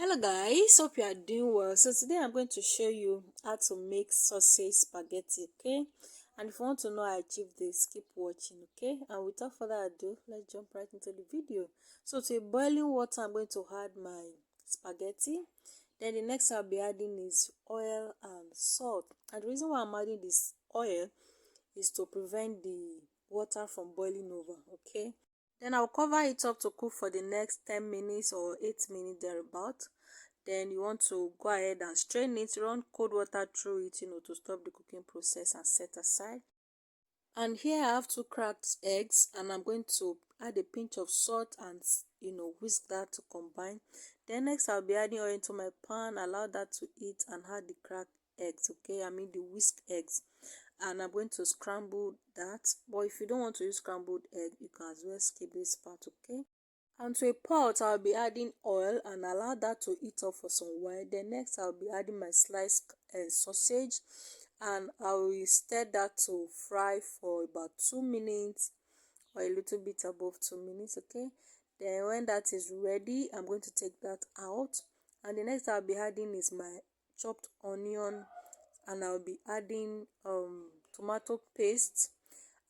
Hello guys, hope you are doing well. So today I'm going to show you how to make sausage spaghetti, okay? And if you want to know how I achieve this, keep watching, okay? And without further ado, let's jump right into the video. So to boiling water, I'm going to add my spaghetti. Then the next I'll be adding is oil and salt. And the reason why I'm adding this oil is to prevent the water from boiling over, okay? Then I'll cover it up to cook for the next 10 minutes or 8 minutes thereabout. Then you want to go ahead and strain it, run cold water through it, to stop the cooking process and set aside. And here I have two cracked eggs, and I'm going to add a pinch of salt and whisk that to combine. Then next I'll be adding oil into my pan, allow that to heat, and add the cracked eggs, okay? I mean the whisked eggs. And I'm going to scramble that, but if you don't want to use scrambled egg, you can as well skip this part, okay? And to a pot, I'll be adding oil and allow that to heat up for some while. Then next I'll be adding my sliced sausage, and I will stir that to fry for about 2 minutes or a little bit above 2 minutes, okay? Then when that is ready, I'm going to take that out, and the next I'll be adding is my chopped onion, and I'll be adding tomato paste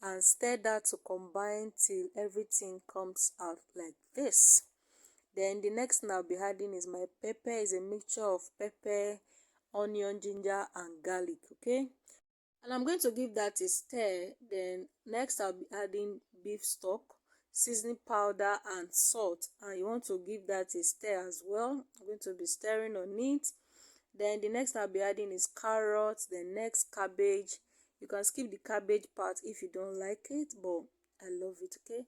and stir that to combine till everything comes out like this. Then the next thing I'll be adding is my pepper. Is a mixture of pepper, onion, ginger and garlic, okay? And I'm going to give that a stir. Then next I'll be adding beef stock, seasoning powder and salt, and you want to give that a stir as well. I'm going to be stirring on it. Then the next I'll be adding is carrots, then next cabbage. You can skip the cabbage part if you don't like it, but I love it, okay?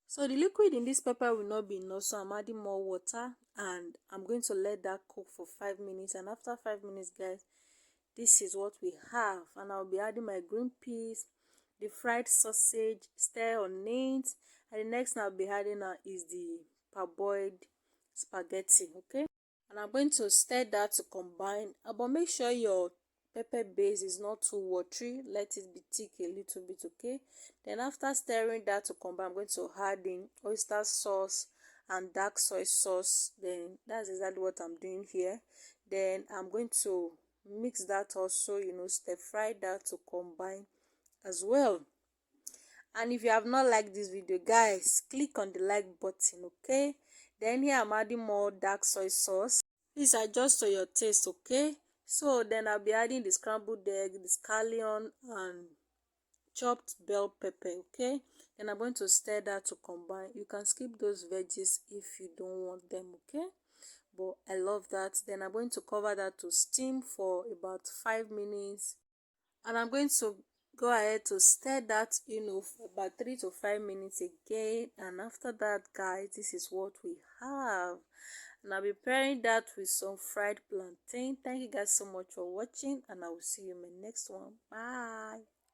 So the liquid in this pepper will not be enough, so I'm adding more water, and I'm going to let that cook for 5 minutes. And after 5 minutes, guys, this is what we have. And I'll be adding my green peas, the fried sausage, stir on it, and the next thing I'll be adding now is the parboiled spaghetti, okay? And I'm going to stir that to combine, but make sure your pepper base is not too watery. Let it be thick a little bit, okay? Then after stirring that to combine, I'm going to add in oyster sauce and dark soy sauce. Then that's exactly what I'm doing here. Then I'm going to mix that also, stir fry that to combine as well. And if you have not liked this video, guys, click on the like button, okay? Then here I'm adding more dark soy sauce. Please adjust to your taste, okay? So then I'll be adding the scrambled egg, the scallion and chopped bell pepper, okay? Then I'm going to stir that to combine. You can skip those veggies if you don't want them, okay? But I love that. Then I'm going to cover that to steam for about 5 minutes, and I'm going to go ahead to stir that for about 3 to 5 minutes again. And after that, guys, this is what we have. And I'll be pairing that with some fried plantain. Thank you guys so much for watching, and I will see you in my next one. Bye.